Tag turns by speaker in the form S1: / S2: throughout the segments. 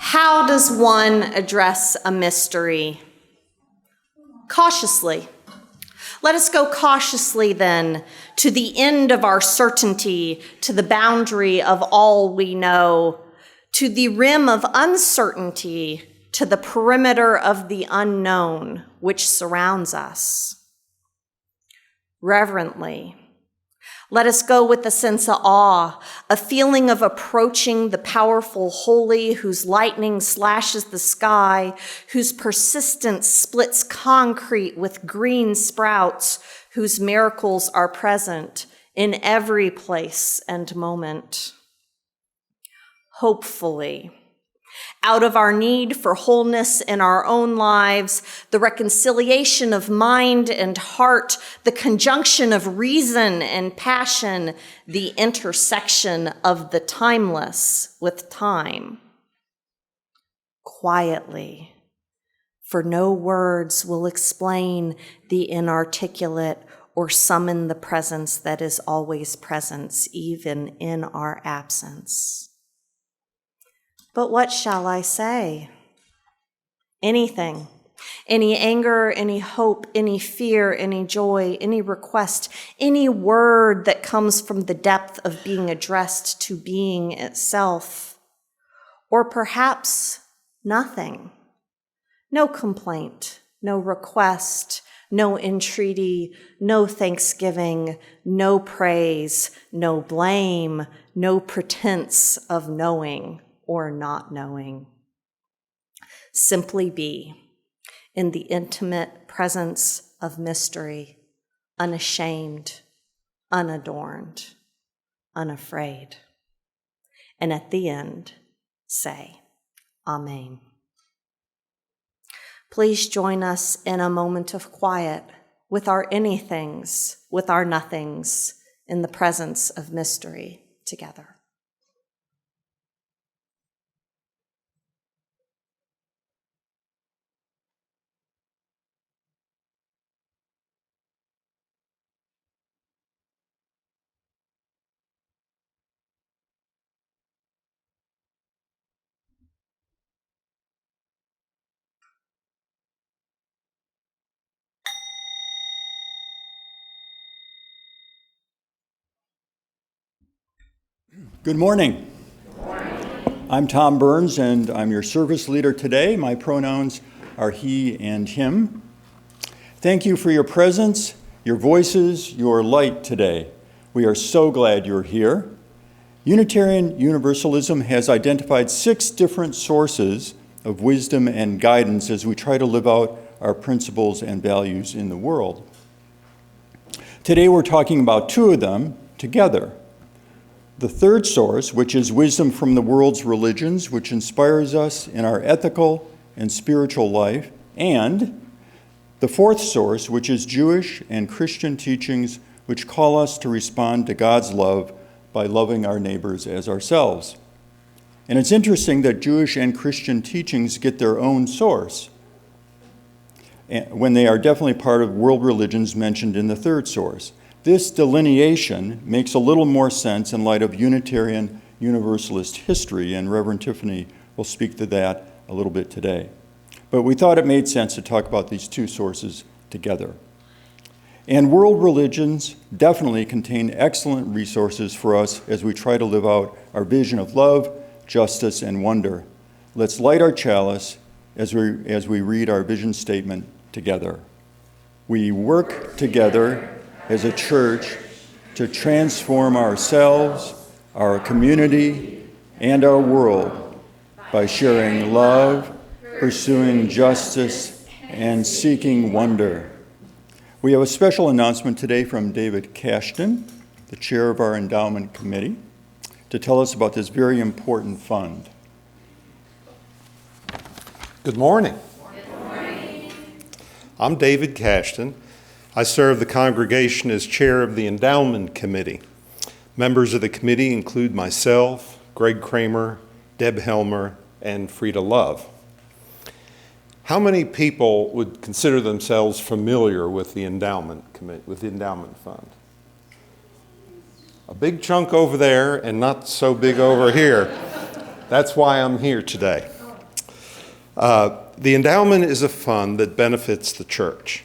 S1: How does one address a mystery? Cautiously. Let us go cautiously then to the end of our certainty, to the boundary of all we know, to the rim of uncertainty, to the perimeter of the unknown which surrounds us. Reverently. Let us go with a sense of awe, a feeling of approaching the powerful holy whose lightning slashes the sky, whose persistence splits concrete with green sprouts, whose miracles are present in every place and moment. Hopefully, out of our need for wholeness in our own lives, the reconciliation of mind and heart, the conjunction of reason and passion, the intersection of the timeless with time. Quietly, for no words will explain the inarticulate or summon the presence that is always present, even in our absence. But what shall I say? Anything. Any anger, any hope, any fear, any joy, any request, any word that comes from the depth of being addressed to being itself. Or perhaps nothing. No complaint, no request, no entreaty, no thanksgiving, no praise, no blame, no pretense of knowing or not knowing. Simply be in the intimate presence of mystery, unashamed, unadorned, unafraid. And at the end, say, Amen. Please join us in a moment of quiet with our anythings, with our nothings, in the presence of mystery together.
S2: Good morning. I'm Tom Burns, and I'm your service leader today. My pronouns are he and him. Thank you for your presence, your voices, your light today. We are so glad you're here. Unitarian Universalism has identified 6 different sources of wisdom and guidance as we try to live out our principles and values in the world. Today we're talking about 2 of them together. The third source, which is wisdom from the world's religions, which inspires us in our ethical and spiritual life, and the fourth source, which is Jewish and Christian teachings, which call us to respond to God's love by loving our neighbors as ourselves. And it's interesting that Jewish and Christian teachings get their own source when they are definitely part of world religions mentioned in the third source. This delineation makes a little more sense in light of Unitarian Universalist history, and Reverend Tiffany will speak to that a little bit today. But we thought it made sense to talk about these 2 sources together. And world religions definitely contain excellent resources for us as we try to live out our vision of love, justice, and wonder. Let's light our chalice as we read our vision statement together. We work together as a church to transform ourselves, our community, and our world by sharing love, pursuing justice, and seeking wonder. We have a special announcement today from David Cashton, the chair of our endowment committee, to tell us about this very important fund.
S3: Good morning.
S1: Good morning.
S3: I'm David Cashton. I serve the congregation as chair of the endowment committee. Members of the committee include myself, Greg Kramer, Deb Helmer, and Frida Love. How many people would consider themselves familiar with the endowment committee, with the endowment fund? A big chunk over there and not so big over here. That's why I'm here today. The endowment is a fund that benefits the church.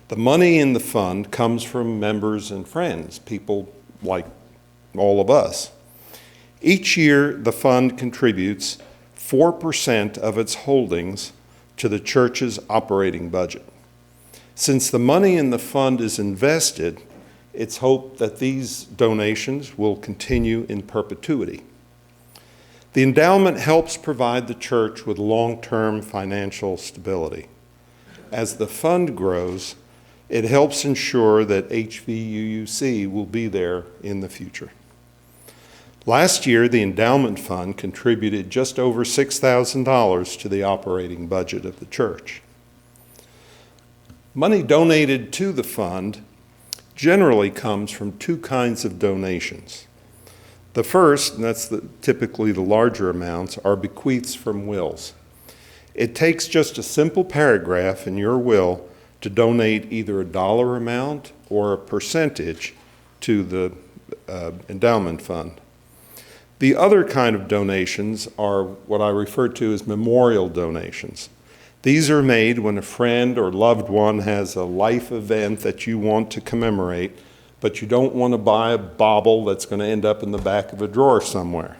S3: The money in the fund comes from members and friends, people like all of us. Each year, the fund contributes 4% of its holdings to the church's operating budget. Since the money in the fund is invested, it's hoped that these donations will continue in perpetuity. The endowment helps provide the church with long-term financial stability. As the fund grows, it helps ensure that HVUUC will be there in the future. Last year, the endowment fund contributed just over $6,000 to the operating budget of the church. Money donated to the fund generally comes from two kinds of donations. The first, and that's typically the larger amounts, are bequeaths from wills. It takes just a simple paragraph in your will to donate either a dollar amount or a percentage to the endowment fund. The other kind of donations are what I refer to as memorial donations. These are made when a friend or loved one has a life event that you want to commemorate, but you don't want to buy a bauble that's going to end up in the back of a drawer somewhere.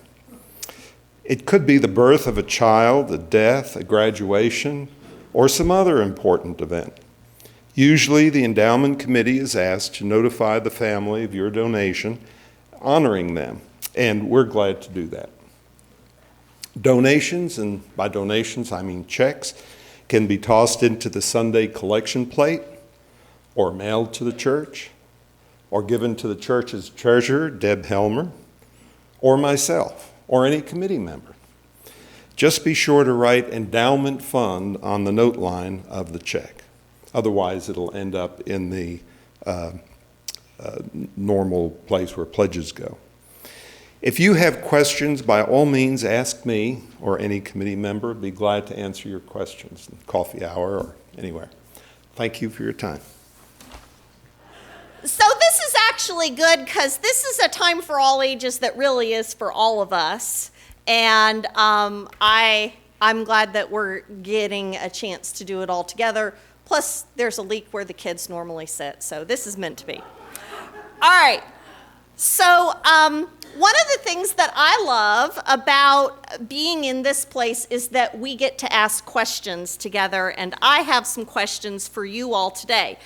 S3: It could be the birth of a child, a death, a graduation, or some other important event. Usually, the endowment committee is asked to notify the family of your donation, honoring them, and we're glad to do that. Donations, and by donations I mean checks, can be tossed into the Sunday collection plate, or mailed to the church, or given to the church's treasurer, Deb Helmer, or myself, or any committee member. Just be sure to write endowment fund on the note line of the check. Otherwise, it'll end up in the normal place where pledges go. If you have questions, by all means, ask me or any committee member. I'd be glad to answer your questions in coffee hour or anywhere. Thank you for your time.
S1: So this is actually good because this is a time for all ages that really is for all of us. And I'm glad that we're getting a chance to do it all together. Plus, there's a leak where the kids normally sit, so this is meant to be. All right. So one of the things that I love about being in this place is that we get to ask questions together, and I have some questions for you all today.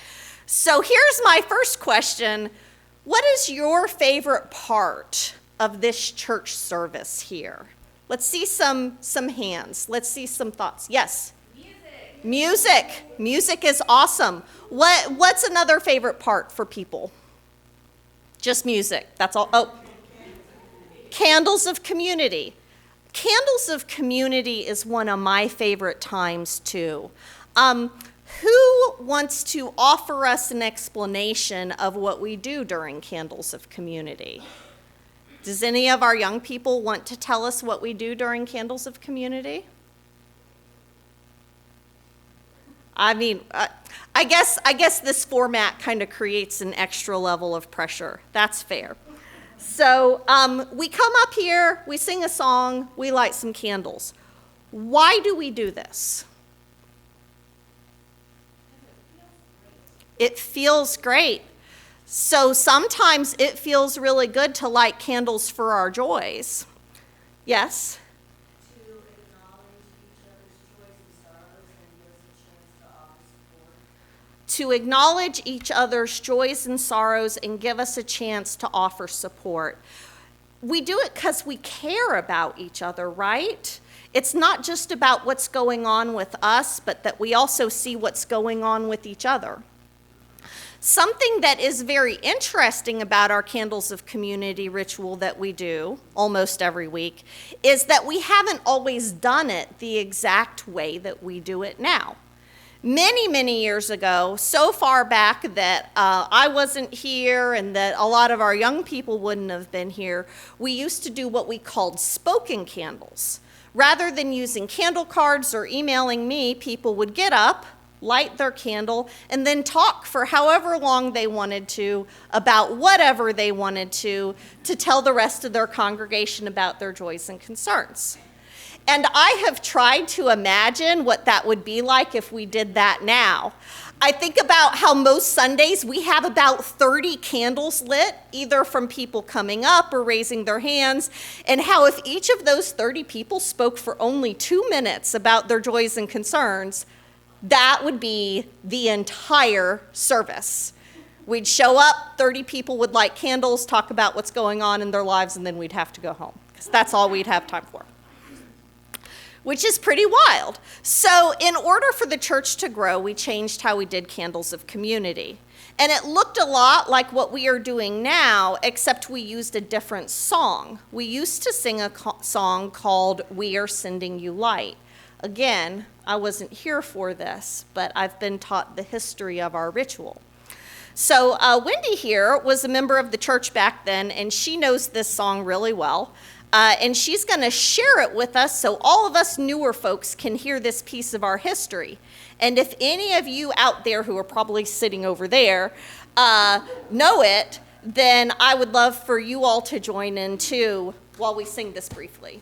S1: So here's my first question. What is your favorite part of this church service here? Let's see some hands. Let's see some thoughts. Yes? Music. Music is awesome. What's another favorite part for people? Just music. That's all. Oh. Candles of community. Candles of community is one of my favorite times too. Who wants to offer us an explanation of what we do during Candles of Community? Does any of our young people want to tell us what we do during Candles of Community? I mean, I guess this format kind of creates an extra level of pressure. That's fair. So we come up here, we sing a song, we light some candles. Why do we do this? It feels great. So sometimes it feels really good to light candles for our joys. Yes? To acknowledge each other's joys and sorrows and give us a chance to offer support. We do it because we care about each other, right? It's not just about what's going on with us, but that we also see what's going on with each other. Something that is very interesting about our Candles of Community ritual that we do almost every week is that we haven't always done it the exact way that we do it now. Many, many years ago, so far back that I wasn't here and that a lot of our young people wouldn't have been here, we used to do what we called spoken candles. Rather than using candle cards or emailing me, people would get up, light their candle, and then talk for however long they wanted to about whatever they wanted to tell the rest of their congregation about their joys and concerns. And I have tried to imagine what that would be like if we did that now. I think about how most Sundays we have about 30 candles lit, either from people coming up or raising their hands, and how if each of those 30 people spoke for only 2 minutes about their joys and concerns, that would be the entire service. We'd show up, 30 people would light candles, talk about what's going on in their lives, and then we'd have to go home, because that's all we'd have time for, which is pretty wild. So in order for the church to grow, we changed how we did Candles of Community. And it looked a lot like what we are doing now, except we used a different song. We used to sing a song called We Are Sending You Light. Again, I wasn't here for this, but I've been taught the history of our ritual. So Wendy here was a member of the church back then, and she knows this song really well. And she's going to share it with us so all of us newer folks can hear this piece of our history. And if any of you out there who are probably sitting over there know it, then I would love for you all to join in too while we sing this briefly.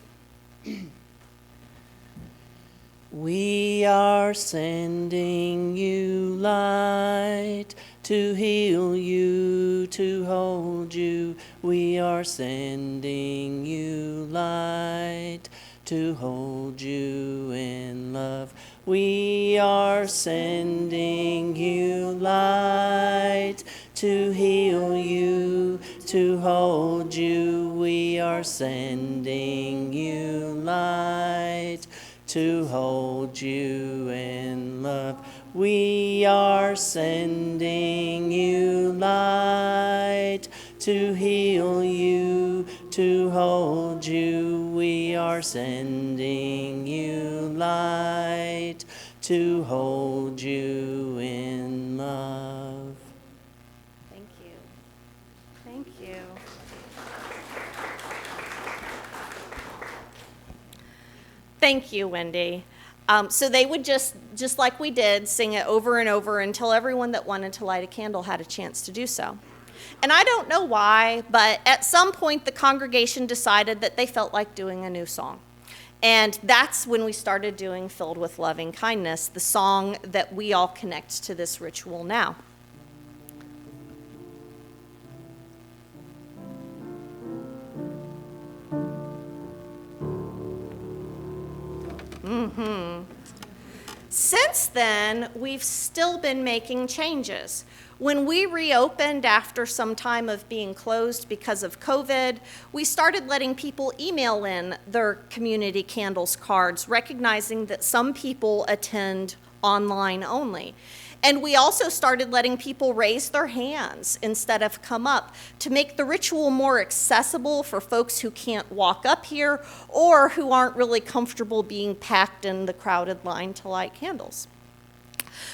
S4: We are sending you light to heal you, to hold you. We are sending you light to hold you in love. We are sending you light to heal you, to hold you. We are sending you light to hold you in love. We are sending you light to heal you, to hold you. We are sending you light to hold you in love.
S1: Thank you. Thank you. Thank you, Wendy. So they would just like we did, sing it over and over until everyone that wanted to light a candle had a chance to do so. And I don't know why, but at some point the congregation decided that they felt like doing a new song. And that's when we started doing Filled with Loving Kindness, the song that we all connect to this ritual now. Since then, we've still been making changes. When we reopened after some time of being closed because of COVID, we started letting people email in their community candles cards, recognizing that some people attend online only. And we also started letting people raise their hands instead of come up to make the ritual more accessible for folks who can't walk up here or who aren't really comfortable being packed in the crowded line to light candles.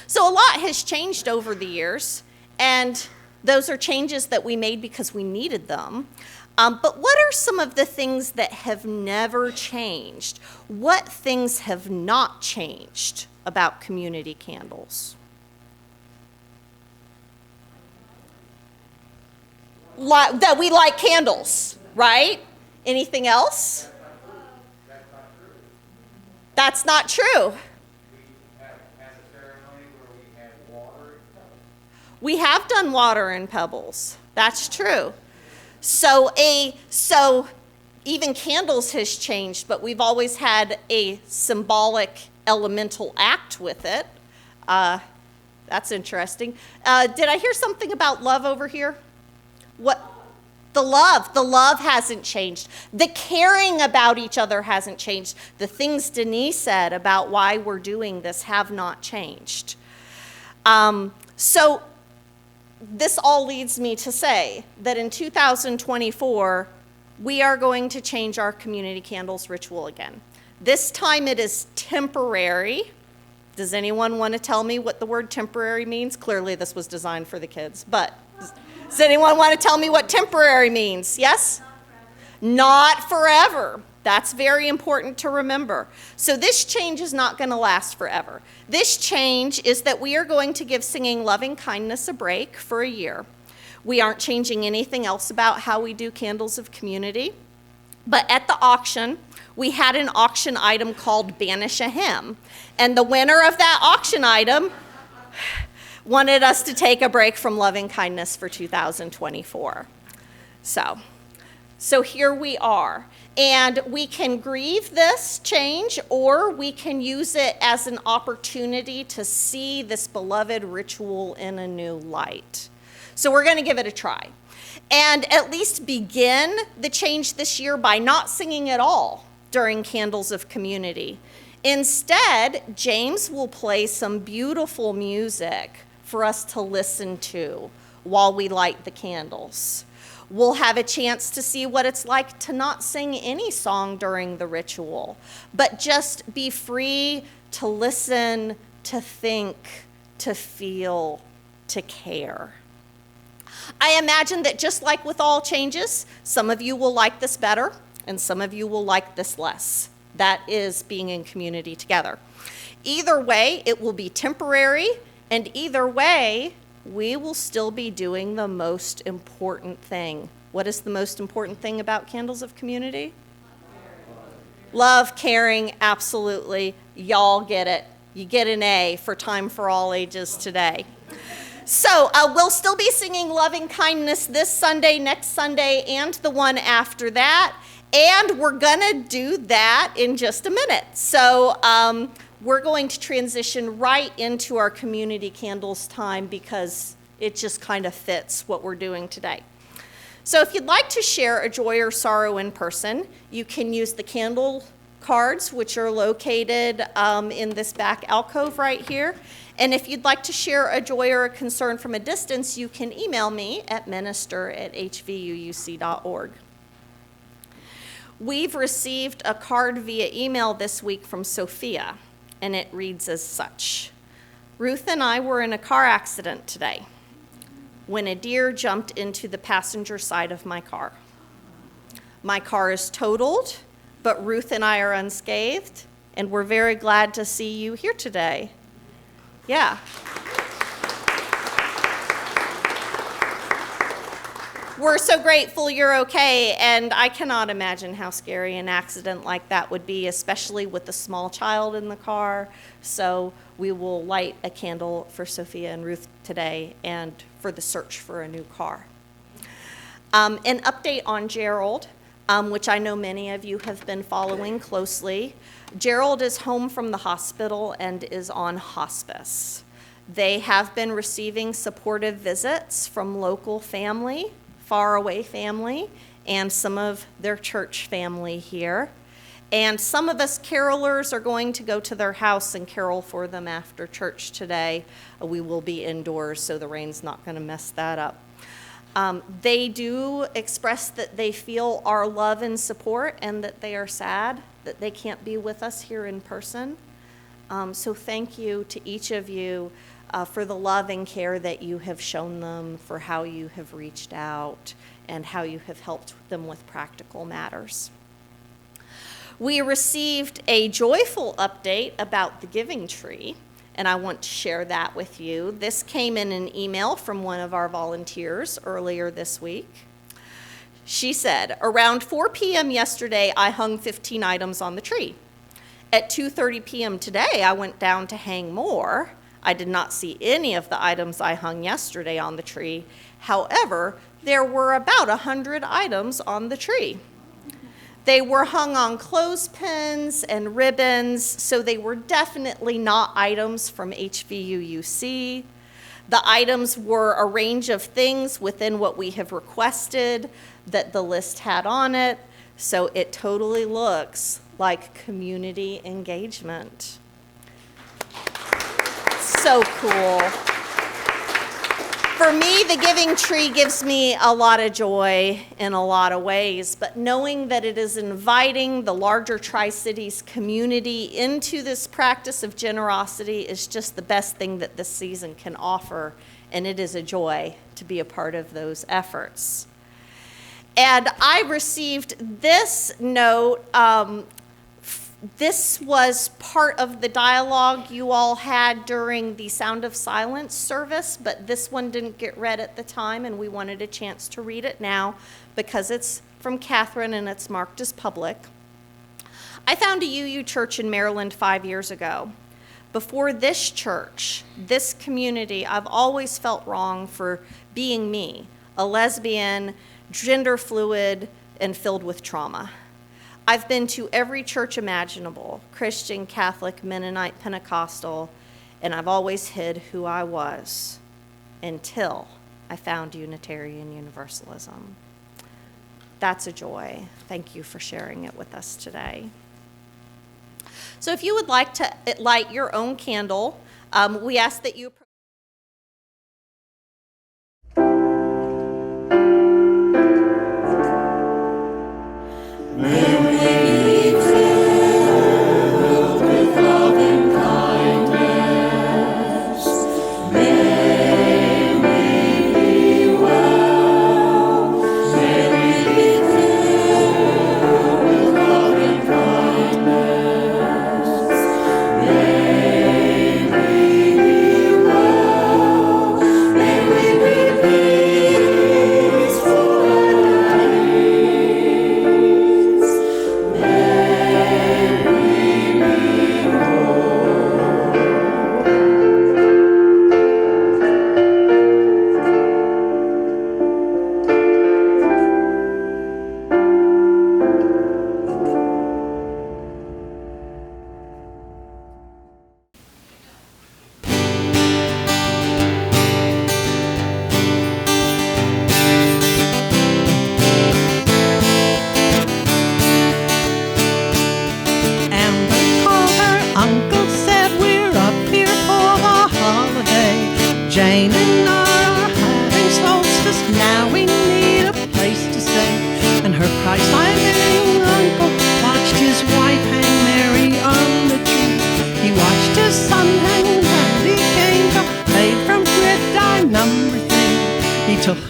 S1: So a lot has changed over the years, and those are changes that we made because we needed them. But what are some of the things that have never changed? What things have not changed about community candles? That we light candles, right? Anything else? That's not true. We have done water and pebbles. That's true. So even candles has changed, but we've always had a symbolic elemental act with it. That's interesting. Did I hear something about love over here? What? The love hasn't changed. The caring about each other hasn't changed. The things Denise said about why we're doing this have not changed. So this all leads me to say that in 2024, we are going to change our community candles ritual again. This time it is temporary. Does anyone want to tell me what the word temporary means? Clearly this was designed for the kids, but does anyone want to tell me what temporary means? Yes? Not forever. That's very important to remember. So this change is not going to last forever. This change is that we are going to give singing Loving Kindness a break for a year. We aren't changing anything else about how we do Candles of Community. But at the auction, we had an auction item called Banish a Hymn. And the winner of that auction item wanted us to take a break from loving kindness for 2024. So here we are. And we can grieve this change, or we can use it as an opportunity to see this beloved ritual in a new light. So we're going to give it a try. And at least begin the change this year by not singing at all during Candles of Community. Instead, James will play some beautiful music for us to listen to while we light the candles. We'll have a chance to see what it's like to not sing any song during the ritual, but just be free to listen, to think, to feel, to care. I imagine that just like with all changes, some of you will like this better and some of you will like this less. That is being in community together. Either way, it will be temporary, and either way, we will still be doing the most important thing. What is the most important thing about Candles of Community? Love, caring, absolutely. Y'all get it. You get an A for Time for All Ages today. So we'll still be singing Loving Kindness this Sunday, next Sunday, and the one after that. And we're going to do that in just a minute. So we're going to transition right into our community candles time because it just kind of fits what we're doing today. So if you'd like to share a joy or sorrow in person, you can use the candle cards, which are located in this back alcove right here. And if you'd like to share a joy or a concern from a distance, you can email me at minister@hvuuc.org. We've received a card via email this week from Sophia, and it reads as such. Ruth and I were in a car accident today when a deer jumped into the passenger side of my car. My car is totaled, but Ruth and I are unscathed, and we're very glad to see you here today. Yeah. We're so grateful you're okay, and I cannot imagine how scary an accident like that would be, especially with a small child in the car. So we will light a candle for Sophia and Ruth today and for the search for a new car. An update on Gerald, which I know many of you have been following closely. Gerald is home from the hospital and is on hospice. They have been receiving supportive visits from local family, faraway family, and some of their church family here. And some of us carolers are going to go to their house and carol for them after church today. We will be indoors, so the rain's not going to mess that up. They do express that they feel our love and support and that they are sad that they can't be with us here in person. So thank you to each of you for the love and care that you have shown them, for how you have reached out, and how you have helped them with practical matters. We received a joyful update about the giving tree, and I want to share that with you. This came in an email from one of our volunteers earlier this week. She said, around 4 p.m. yesterday, I hung 15 items on the tree. At 2:30 p.m. today, I went down to hang more. I did not see any of the items I hung yesterday on the tree. However, there were about 100 items on the tree. They were hung on clothespins and ribbons, so they were definitely not items from HVUUC. The items were a range of things within what we have requested that the list had on it, so it totally looks like community engagement. So cool. For me, the giving tree gives me a lot of joy in a lot of ways, but knowing that it is inviting the larger Tri-Cities community into this practice of generosity is just the best thing that this season can offer, and it is a joy to be a part of those efforts. And I received this note This was part of the dialogue you all had during the Sound of Silence service, but this one didn't get read at the time, and we wanted a chance to read it now because it's from Catherine and it's marked as public. I found a UU church in Maryland 5 years ago. Before this church, this community, I've always felt wrong for being me, a lesbian, gender fluid, and filled with trauma. I've been to every church imaginable, Christian, Catholic, Mennonite, Pentecostal, and I've always hid who I was until I found Unitarian Universalism. That's a joy. Thank you for sharing it with us today. So if you would like to light your own candle, we ask that you
S5: Jane and I are having solstice, now we need a place to stay. And her Christ-liking uncle watched his wife hang Mary on the tree. He watched his son hang and he came to made from gridiron number 3. He told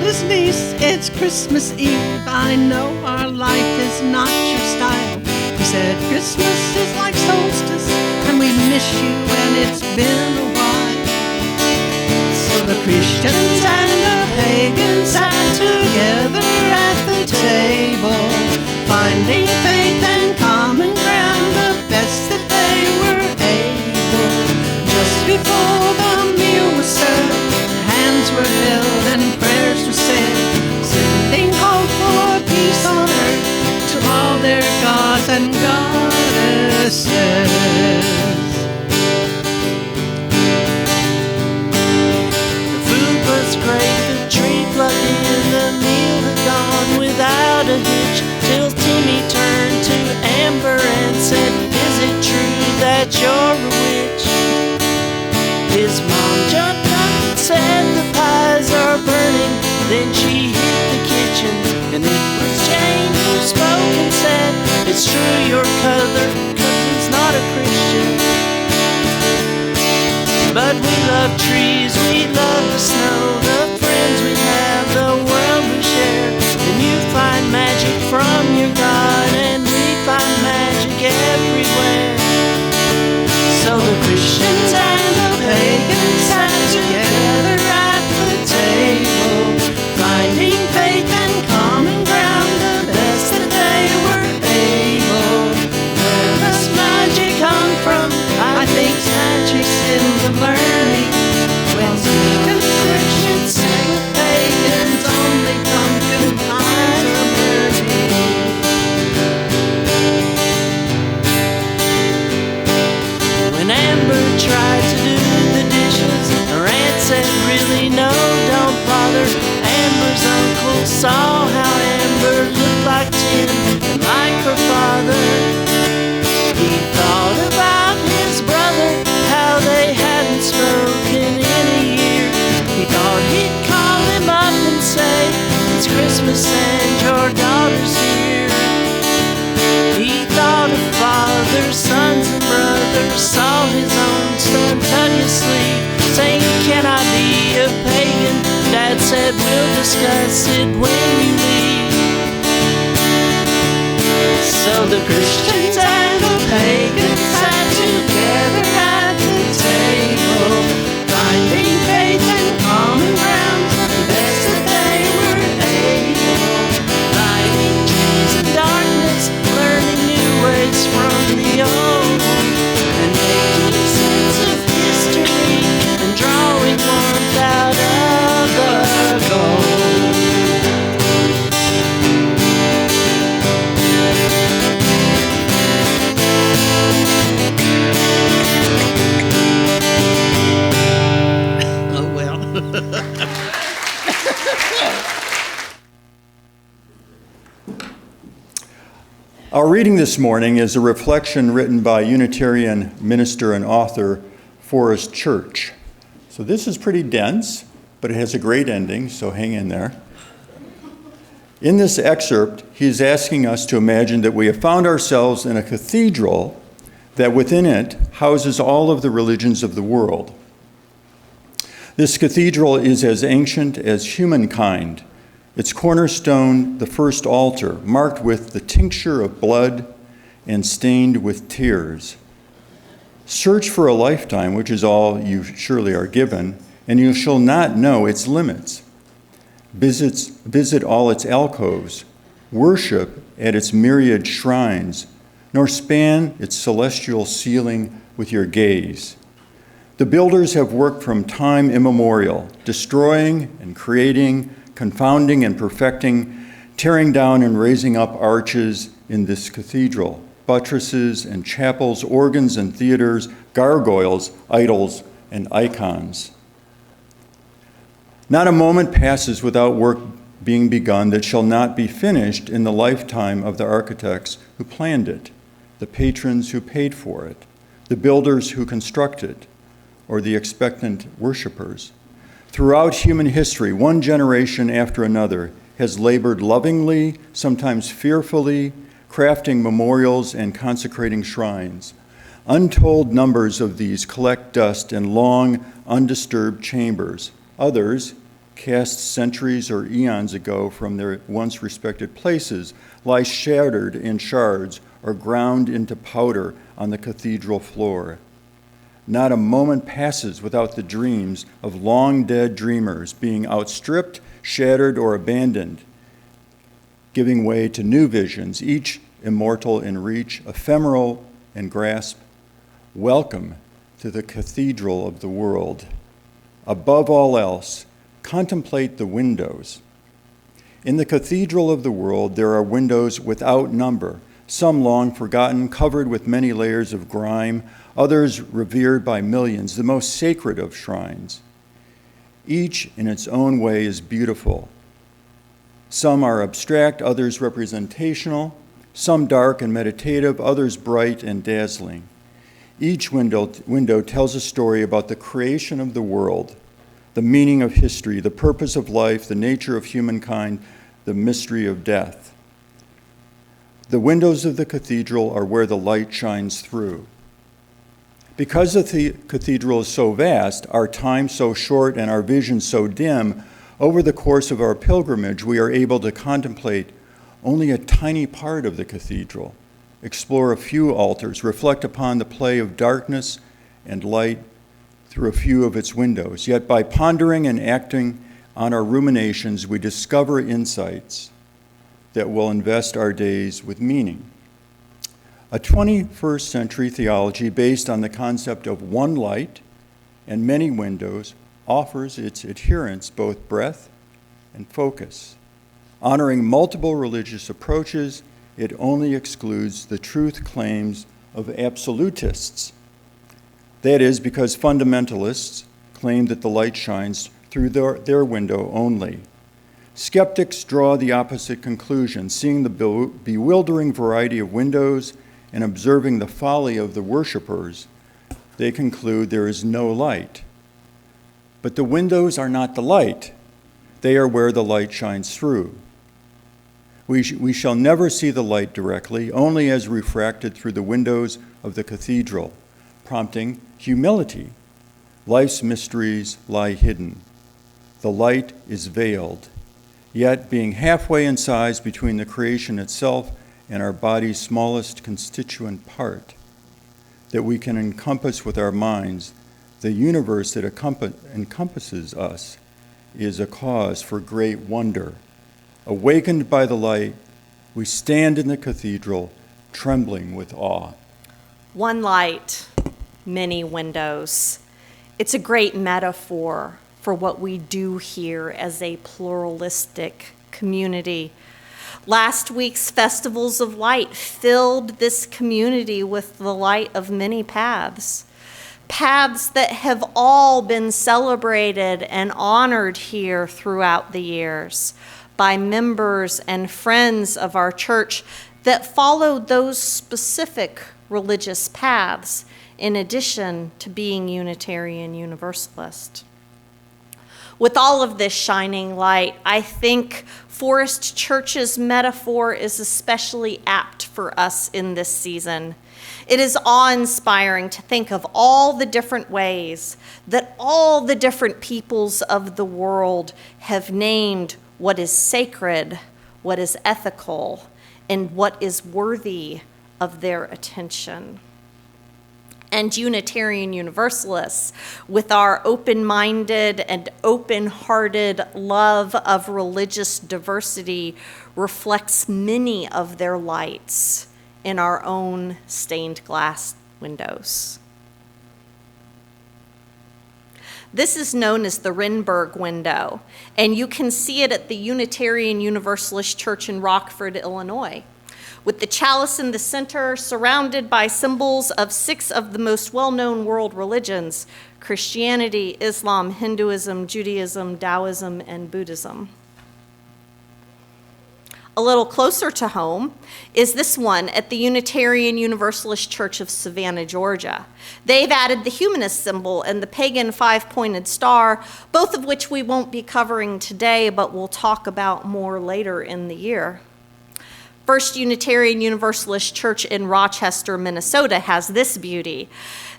S5: his niece, it's Christmas Eve, I know our life is not your style. He said, Christmas is like solstice, and we miss you and it's been a while. So the Christians and the pagans sat together at the table, finding faith and common ground the best that they were able. Just before the meal was served, hands were held and prayers were said, sending hope for peace on earth to all their gods and goddesses.
S4: Great, the tree plugged in, the meal had gone without a hitch, till Timmy turned to Amber and said, is it true that you're a witch? His mom jumped up and said, the pies are burning. Then she hit the kitchen, and it was Jane who spoke and said, it's true your cousin's not a Christian, but we love trees, we love the snow, the friends we have, the world we share. And you find magic from your God, and we find magic everywhere. So the Christians and the pagans sat together at the table, finding faith and common ground the best that they were able. Where does magic come from? I think magic's in the learning. When Christians sing with pagans, only pumpkin pies are burning. When Amber tried to do the dishes, her aunt said, really no, don't bother. Amber's uncle saw how Amber looked like Tim and like her father. He thought about his brother, how they hadn't spoken in a year. He thought he'd call him up and say, it's Christmas and your daughter's here. He thought of fathers, sons and brothers, saw his own son tuck his sleeve, saying, can I be a pagan? Dad said, we'll discuss it when you leave. So the Christians and the pagans sat together at the table, finding faith and common ground, the best that they were able. Lighting trees in darkness, learning new ways from the old, and making sense of history and drawing warmth out of the gold.
S5: Oh, well.
S2: Our reading this morning is a reflection written by Unitarian minister and author Forrest Church. So this is pretty dense, but it has a great ending, so hang in there. In this excerpt, he is asking us to imagine that we have found ourselves in a cathedral that within it houses all of the religions of the world. This cathedral is as ancient as humankind. Its cornerstone, the first altar, marked with the tincture of blood and stained with tears. Search for a lifetime, which is all you surely are given, and you shall not know its limits. Visit all its alcoves, worship at its myriad shrines, nor span its celestial ceiling with your gaze. The builders have worked from time immemorial, destroying and creating, confounding and perfecting, tearing down and raising up arches in this cathedral, buttresses and chapels, organs and theaters, gargoyles, idols, and icons. Not a moment passes without work being begun that shall not be finished in the lifetime of the architects who planned it, the patrons who paid for it, the builders who constructed, or the expectant worshipers. Throughout human history, one generation after another has labored lovingly, sometimes fearfully, crafting memorials and consecrating shrines. Untold numbers of these collect dust in long, undisturbed chambers. Others, cast centuries or eons ago from their once respected places, lie shattered in shards or ground into powder on the cathedral floor. Not a moment passes without the dreams of long-dead dreamers being outstripped, shattered, or abandoned, giving way to new visions, each immortal in reach, ephemeral in grasp. Welcome to the cathedral of the world. Above all else, contemplate the windows. In the cathedral of the world, there are windows without number, some long forgotten, covered with many layers of grime, others revered by millions, the most sacred of shrines. Each in its own way is beautiful. Some are abstract, others representational, some dark and meditative, others bright and dazzling. Each window tells a story about the creation of the world, the meaning of history, the purpose of life, the nature of humankind, the mystery of death. The windows of the cathedral are where the light shines through. Because the cathedral is so vast, our time so short, and our vision so dim, over the course of our pilgrimage, we are able to contemplate only a tiny part of the cathedral, explore a few altars, reflect upon the play of darkness and light through a few of its windows. Yet by pondering and acting on our ruminations, we discover insights that will invest our days with meaning. A 21st century theology based on the concept of one light and many windows offers its adherents both breadth and focus. Honoring multiple religious approaches, it only excludes the truth claims of absolutists. That is because fundamentalists claim that the light shines through their window only. Skeptics draw the opposite conclusion, seeing the bewildering variety of windows and observing the folly of the worshipers. They conclude there is no light. But the windows are not the light. They are where the light shines through. We shall never see the light directly, only as refracted through the windows of the cathedral, prompting humility. Life's mysteries lie hidden. The light is veiled, yet being halfway in size between the creation itself and our body's smallest constituent part, that we can encompass with our minds the universe that encompasses us, is a cause for great wonder. Awakened by the light, we stand in the cathedral, trembling with awe.
S1: One light, many windows. It's a great metaphor for what we do here as a pluralistic community. Last week's Festivals of Light filled this community with the light of many paths. Paths that have all been celebrated and honored here throughout the years by members and friends of our church that followed those specific religious paths in addition to being Unitarian Universalist. With all of this shining light, I think Forest Church's metaphor is especially apt for us in this season. It is awe-inspiring to think of all the different ways that all the different peoples of the world have named what is sacred, what is ethical, and what is worthy of their attention. And Unitarian Universalists, with our open-minded and open-hearted love of religious diversity, reflects many of their lights in our own stained glass windows. This is known as the Renberg window, and you can see it at the Unitarian Universalist Church in Rockford, Illinois, with the chalice in the center, surrounded by symbols of 6 of the most well-known world religions: Christianity, Islam, Hinduism, Judaism, Taoism, and Buddhism. A little closer to home is this one at the Unitarian Universalist Church of Savannah, Georgia. They've added the humanist symbol and the pagan 5-pointed star, both of which we won't be covering today, but we'll talk about more later in the year. First Unitarian Universalist Church in Rochester, Minnesota has this beauty.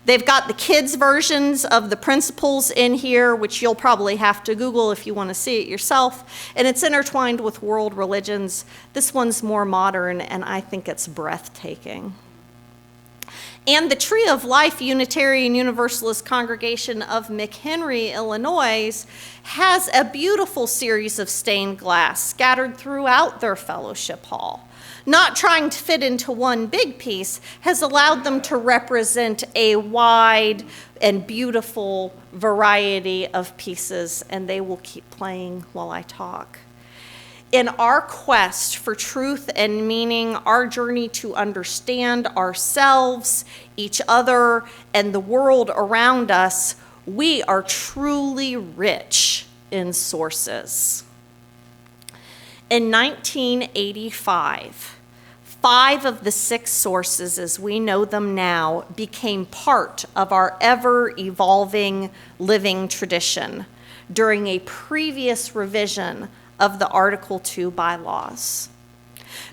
S1: They've got the kids' versions of the principles in here, which you'll probably have to Google if you want to see it yourself, and it's intertwined with world religions. This one's more modern, and I think it's breathtaking. And the Tree of Life Unitarian Universalist congregation of McHenry, Illinois, has a beautiful series of stained glass scattered throughout their fellowship hall. Not trying to fit into one big piece has allowed them to represent a wide and beautiful variety of pieces, and they will keep playing while I talk. In our quest for truth and meaning, our journey to understand ourselves, each other, and the world around us, we are truly rich in sources. In 1985, 5 of the 6 sources as we know them now became part of our ever-evolving living tradition during a previous revision of the Article 2 bylaws.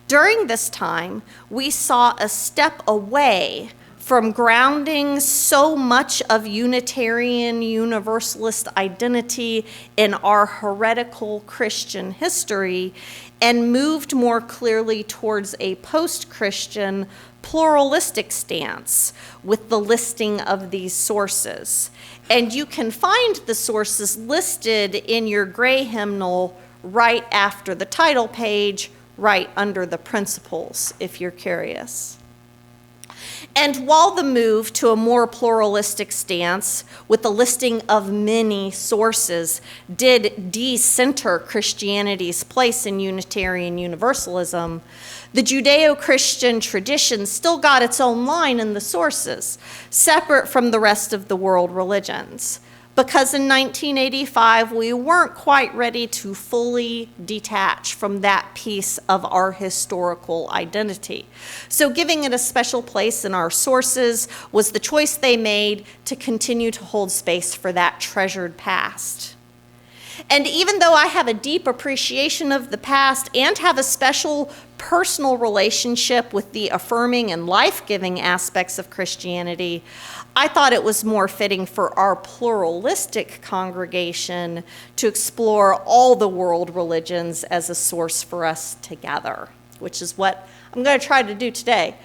S1: During this time, we saw a step away from grounding so much of Unitarian Universalist identity in our heretical Christian history and moved more clearly towards a post-Christian pluralistic stance with the listing of these sources. And you can find the sources listed in your gray hymnal right after the title page, right under the principles, if you're curious. And while the move to a more pluralistic stance with the listing of many sources did de-center Christianity's place in Unitarian Universalism, the Judeo-Christian tradition still got its own line in the sources, separate from the rest of the world religions. Because in 1985, we weren't quite ready to fully detach from that piece of our historical identity. So giving it a special place in our sources was the choice they made to continue to hold space for that treasured past. And even though I have a deep appreciation of the past and have a special personal relationship with the affirming and life-giving aspects of Christianity, I thought it was more fitting for our pluralistic congregation to explore all the world religions as a source for us together, which is what I'm going to try to do today.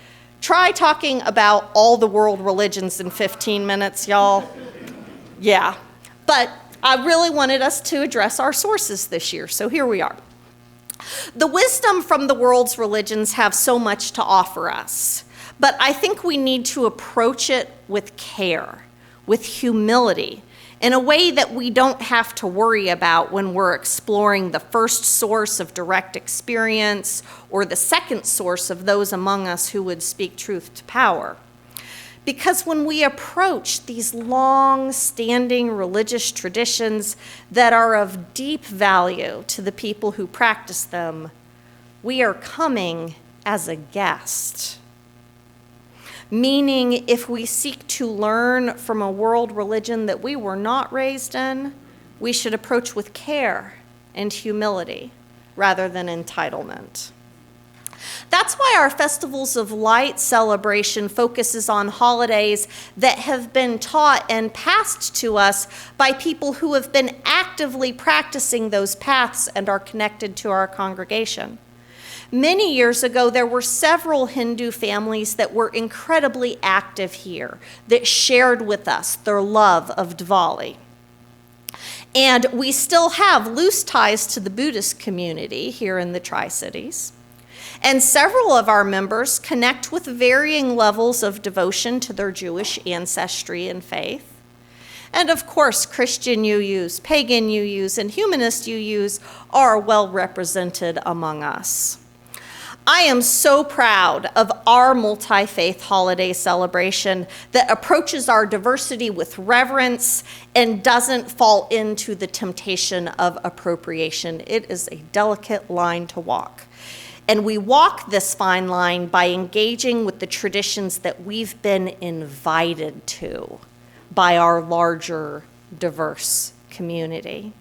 S1: Try talking about all the world religions in 15 minutes, y'all. Yeah, but I really wanted us to address our sources this year, so here we are. The wisdom from the world's religions have so much to offer us, but I think we need to approach it with care, with humility, in a way that we don't have to worry about when we're exploring the first source of direct experience or the second source of those among us who would speak truth to power. Because when we approach these long-standing religious traditions that are of deep value to the people who practice them, we are coming as a guest. Meaning, if we seek to learn from a world religion that we were not raised in, we should approach with care and humility rather than entitlement. That's why our Festivals of Light celebration focuses on holidays that have been taught and passed to us by people who have been actively practicing those paths and are connected to our congregation. Many years ago, there were several Hindu families that were incredibly active here, that shared with us their love of Diwali. And we still have loose ties to the Buddhist community here in the Tri-Cities. And several of our members connect with varying levels of devotion to their Jewish ancestry and faith. And of course, Christian UUs, pagan UUs, and humanist UUs are well represented among us. I am so proud of our multi-faith holiday celebration that approaches our diversity with reverence and doesn't fall into the temptation of appropriation. It is a delicate line to walk. And we walk this fine line by engaging with the traditions that we've been invited to by our larger, diverse community.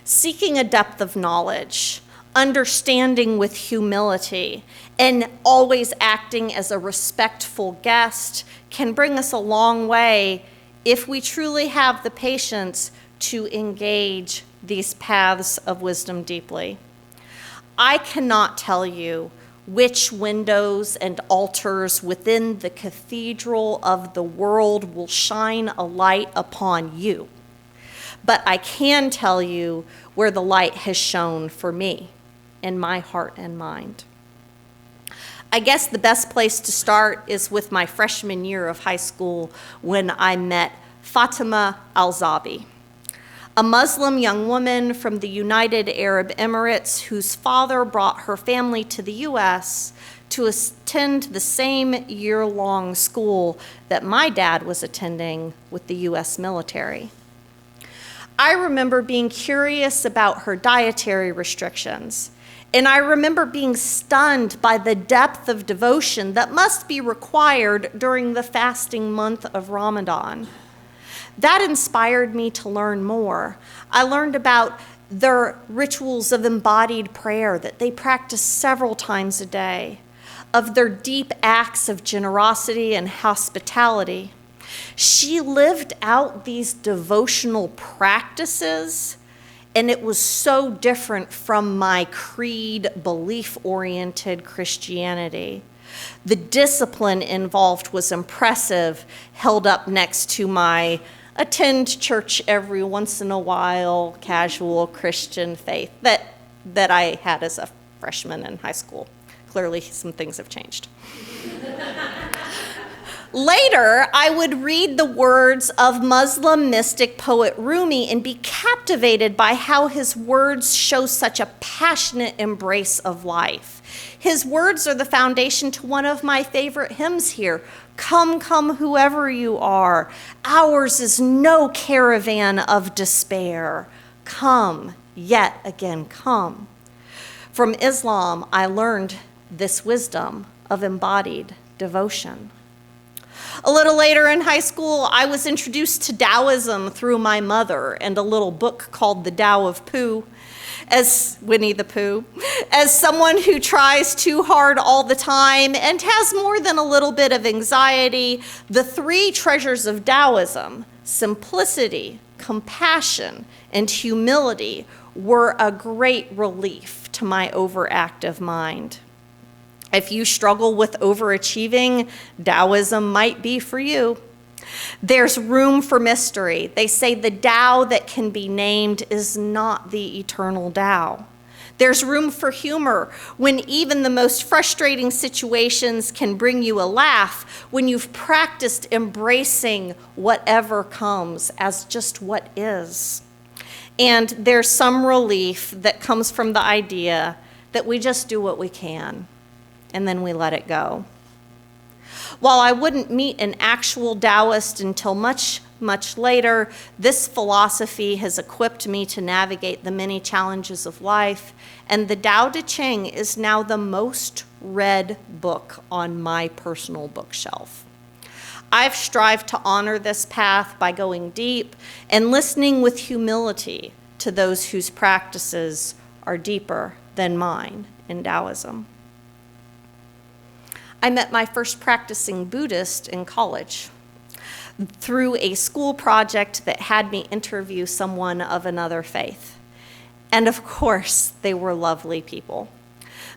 S1: Seeking a depth of knowledge, understanding with humility, and always acting as a respectful guest can bring us a long way if we truly have the patience to engage these paths of wisdom deeply. I cannot tell you which windows and altars within the cathedral of the world will shine a light upon you, but I can tell you where the light has shone for me in my heart and mind. I guess the best place to start is with my freshman year of high school when I met Fatima Al-Zabi, a Muslim young woman from the United Arab Emirates whose father brought her family to the U.S. to attend the same year-long school that my dad was attending with the U.S. military. I remember being curious about her dietary restrictions, and I remember being stunned by the depth of devotion that must be required during the fasting month of Ramadan. That inspired me to learn more. I learned about their rituals of embodied prayer that they practice several times a day, of their deep acts of generosity and hospitality. She lived out these devotional practices, and it was so different from my creed, belief-oriented Christianity. The discipline involved was impressive, held up next to my attend church every once in a while, casual Christian faith that I had as a freshman in high school. Clearly, some things have changed. Later, I would read the words of Muslim mystic poet Rumi and be captivated by how his words show such a passionate embrace of life. His words are the foundation to one of my favorite hymns here. Come, come, whoever you are. Ours is no caravan of despair. Come, yet again come. From Islam, I learned this wisdom of embodied devotion. A little later in high school, I was introduced to Taoism through my mother and a little book called The Tao of Pooh, as Winnie the Pooh. As someone who tries too hard all the time and has more than a little bit of anxiety, the three treasures of Taoism, simplicity, compassion, and humility, were a great relief to to my overactive mind. If you struggle with overachieving, Taoism might be for you. There's room for mystery. They say the Tao that can be named is not the eternal Tao. There's room for humor when even the most frustrating situations can bring you a laugh when you've practiced embracing whatever comes as just what is. And there's some relief that comes from the idea that we just do what we can and then we let it go. While I wouldn't meet an actual Taoist until much, much later, this philosophy has equipped me to navigate the many challenges of life, and the Tao Te Ching is now the most read book on my personal bookshelf. I've strived to honor this path by going deep and listening with humility to those whose practices are deeper than mine in Taoism. I met my first practicing Buddhist in college through a school project that had me interview someone of another faith. And of course, they were lovely people.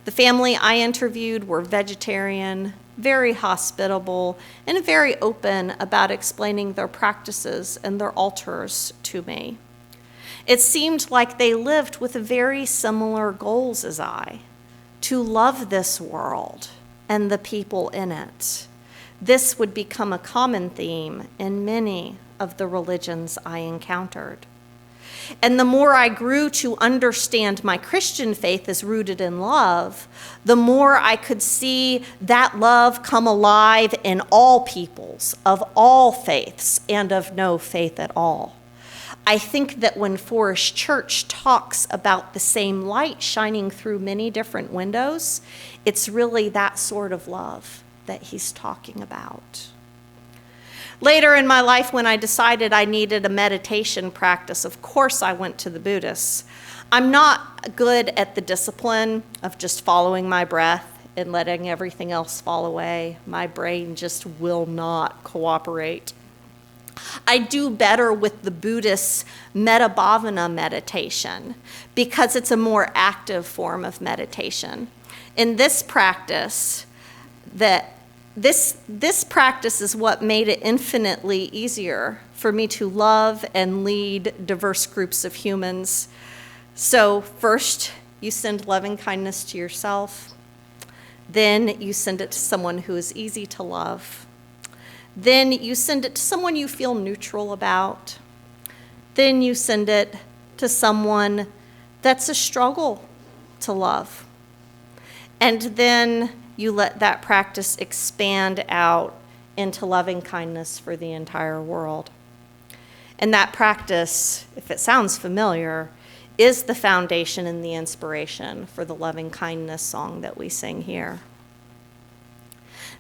S1: The family I interviewed were vegetarian, very hospitable, and very open about explaining their practices and their altars to me. It seemed like they lived with very similar goals as I, to love this world and the people in it. This would become a common theme in many of the religions I encountered. And the more I grew to understand my Christian faith is rooted in love, the more I could see that love come alive in all peoples, of all faiths, and of no faith at all. I think that when Forest Church talks about the same light shining through many different windows, it's really that sort of love that he's talking about. Later in my life, when I decided I needed a meditation practice, of course I went to the Buddhists. I'm not good at the discipline of just following my breath and letting everything else fall away. My brain just will not cooperate. I do better with the Buddhist Metta-bhavana meditation because it's a more active form of meditation. In this practice, this practice is what made it infinitely easier for me to love and lead diverse groups of humans. So first, you send loving kindness to yourself. Then you send it to someone who is easy to love. Then you send it to someone you feel neutral about. Then you send it to someone that's a struggle to love. And then you let that practice expand out into loving kindness for the entire world. And that practice, if it sounds familiar, is the foundation and the inspiration for the loving kindness song that we sing here.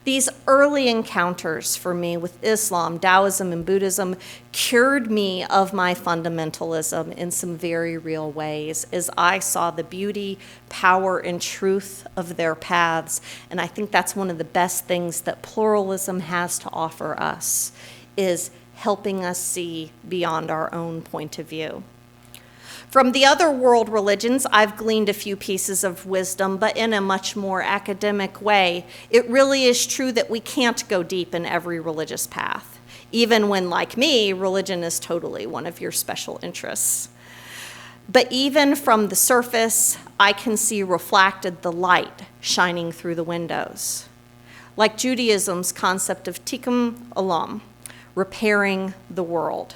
S1: These early encounters for me with Islam, Taoism, and Buddhism cured me of my fundamentalism in some very real ways as I saw the beauty, power, and truth of their paths. And I think that's one of the best things that pluralism has to offer us, is helping us see beyond our own point of view. From the other world religions, I've gleaned a few pieces of wisdom, but in a much more academic way. It really is true that we can't go deep in every religious path, even when, like me, religion is totally one of your special interests. But even from the surface, I can see reflected the light shining through the windows. Like Judaism's concept of tikkun olam, repairing the world.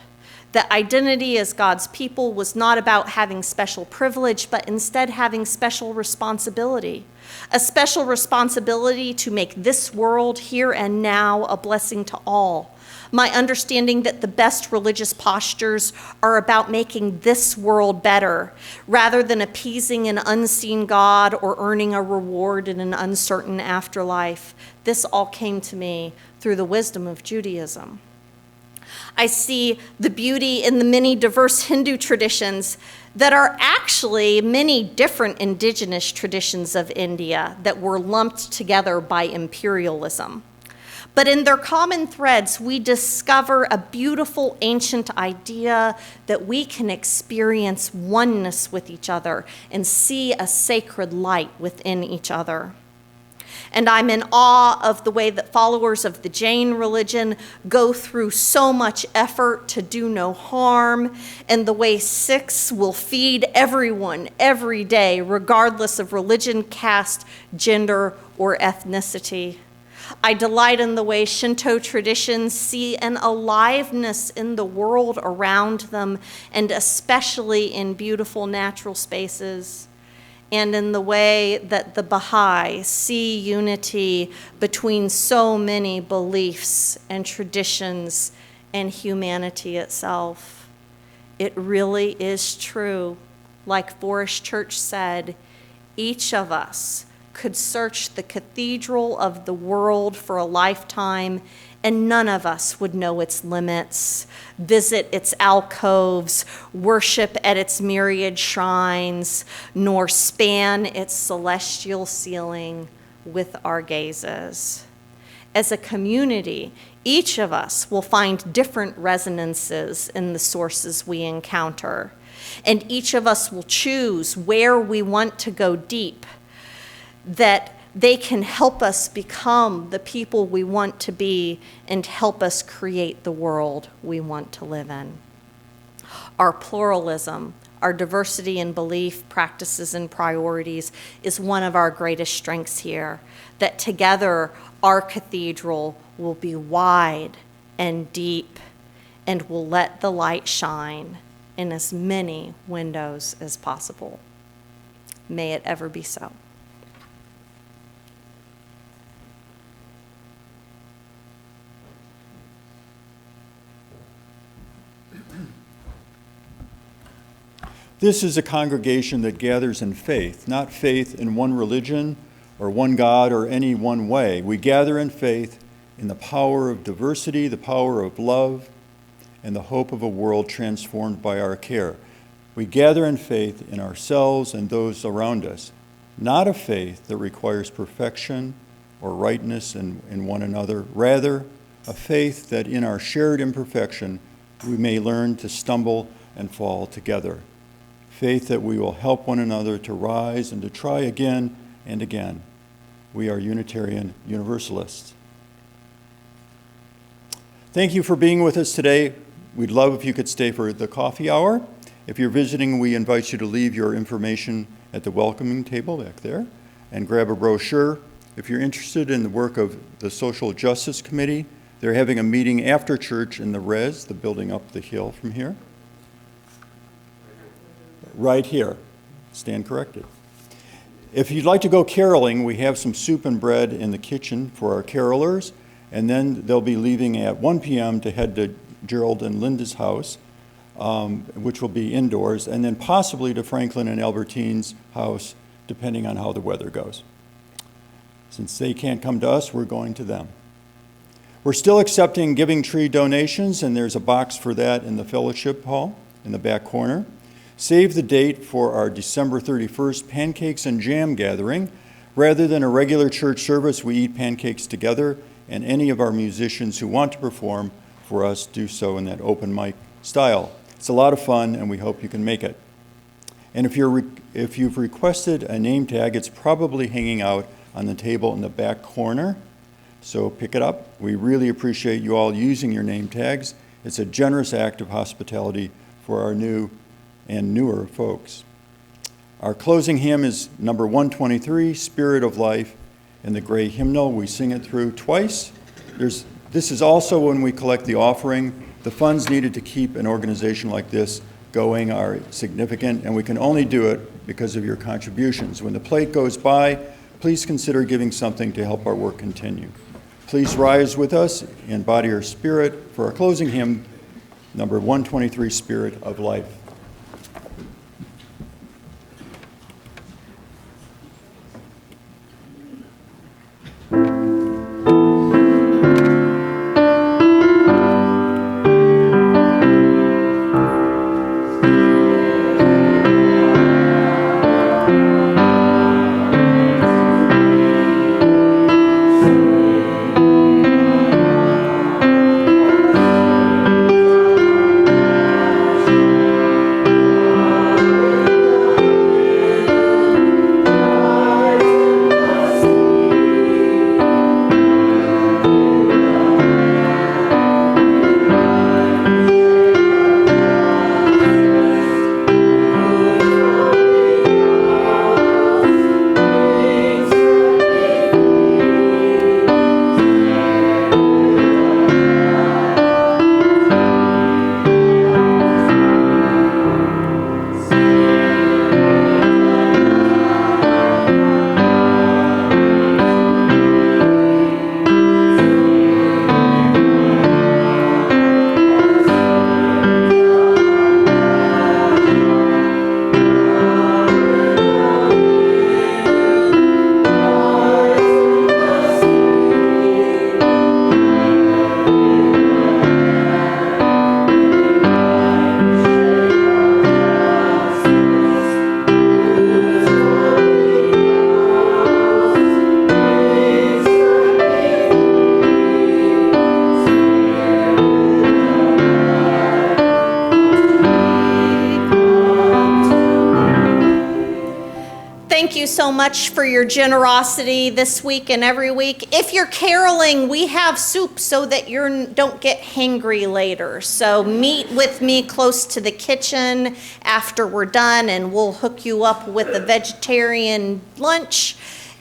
S1: That identity as God's people was not about having special privilege, but instead having special responsibility. A special responsibility to make this world here and now a blessing to all. My understanding that the best religious postures are about making this world better, rather than appeasing an unseen God or earning a reward in an uncertain afterlife. This all came to me through the wisdom of Judaism. I see the beauty in the many diverse Hindu traditions that are actually many different indigenous traditions of India that were lumped together by imperialism. But in their common threads, we discover a beautiful ancient idea that we can experience oneness with each other and see a sacred light within each other. And I'm in awe of the way that followers of the Jain religion go through so much effort to do no harm, and the way Sikhs will feed everyone every day, regardless of religion, caste, gender, or ethnicity. I delight in the way Shinto traditions see an aliveness in the world around them, and especially in beautiful natural spaces, and in the way that the Baha'i see unity between so many beliefs and traditions and humanity itself. It really is true, like Forest Church said, each of us could search the cathedral of the world for a lifetime, and none of us would know its limits, visit its alcoves, worship at its myriad shrines, nor span its celestial ceiling with our gazes. As a community, each of us will find different resonances in the sources we encounter, and each of us will choose where we want to go deep, that they can help us become the people we want to be and help us create the world we want to live in. Our pluralism, our diversity in belief, practices, and priorities is one of our greatest strengths here, that together our cathedral will be wide and deep and will let the light shine in as many windows as possible. May it ever be so.
S2: This is a congregation that gathers in faith, not faith in one religion or one God or any one way. We gather in faith in the power of diversity, the power of love, and the hope of a world transformed by our care. We gather in faith in ourselves and those around us, not a faith that requires perfection or rightness in one another, rather a faith that in our shared imperfection we may learn to stumble and fall together. Faith that we will help one another to rise and to try again and again. We are Unitarian Universalists. Thank you for being with us today. We'd love if you could stay for the coffee hour. If you're visiting, we invite you to leave your information at the welcoming table back there and grab a brochure. If you're interested in the work of the Social Justice Committee, they're having a meeting after church in the Res, the building up the hill from here. Right here. Stand corrected. If you'd like to go caroling, we have some soup and bread in the kitchen for our carolers, and then they'll be leaving at 1 p.m. to head to Gerald and Linda's house, which will be indoors, and then possibly to Franklin and Albertine's house, depending on how the weather goes. Since they can't come to us, we're going to them. We're still accepting Giving Tree donations, and there's a box for that in the fellowship hall in the back corner. Save the date for our December 31st pancakes and jam gathering. Rather than a regular church service, we eat pancakes together, and any of our musicians who want to perform for us do so in that open mic style. It's a lot of fun, and we hope you can make it. And if you've requested a name tag, it's probably hanging out on the table in the back corner, so pick it up. We really appreciate you all using your name tags. It's a generous act of hospitality for our new and newer folks. Our closing hymn is number 123, Spirit of Life, in the gray hymnal. We sing it through twice. This is also when we collect the offering. The funds needed to keep an organization like this going are significant, and we can only do it because of your contributions. When the plate goes by, please consider giving something to help our work continue. Please rise with us in body or spirit for our closing hymn, number 123, Spirit of Life.
S1: Thank you so much for your generosity this week and every week. If you're caroling, we have soup so that you don't get hangry later. So meet with me close to the kitchen after we're done, and we'll hook you up with a vegetarian lunch.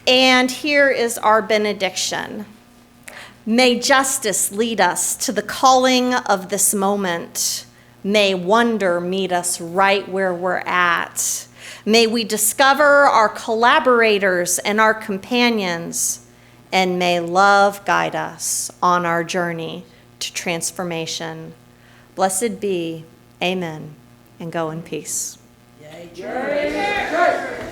S1: And here is our benediction. May justice lead us to the calling of this moment. May wonder meet us right where we're at. May we discover our collaborators and our companions, and may love guide us on our journey to transformation. Blessed be, amen, and go in peace.
S6: Yay, church.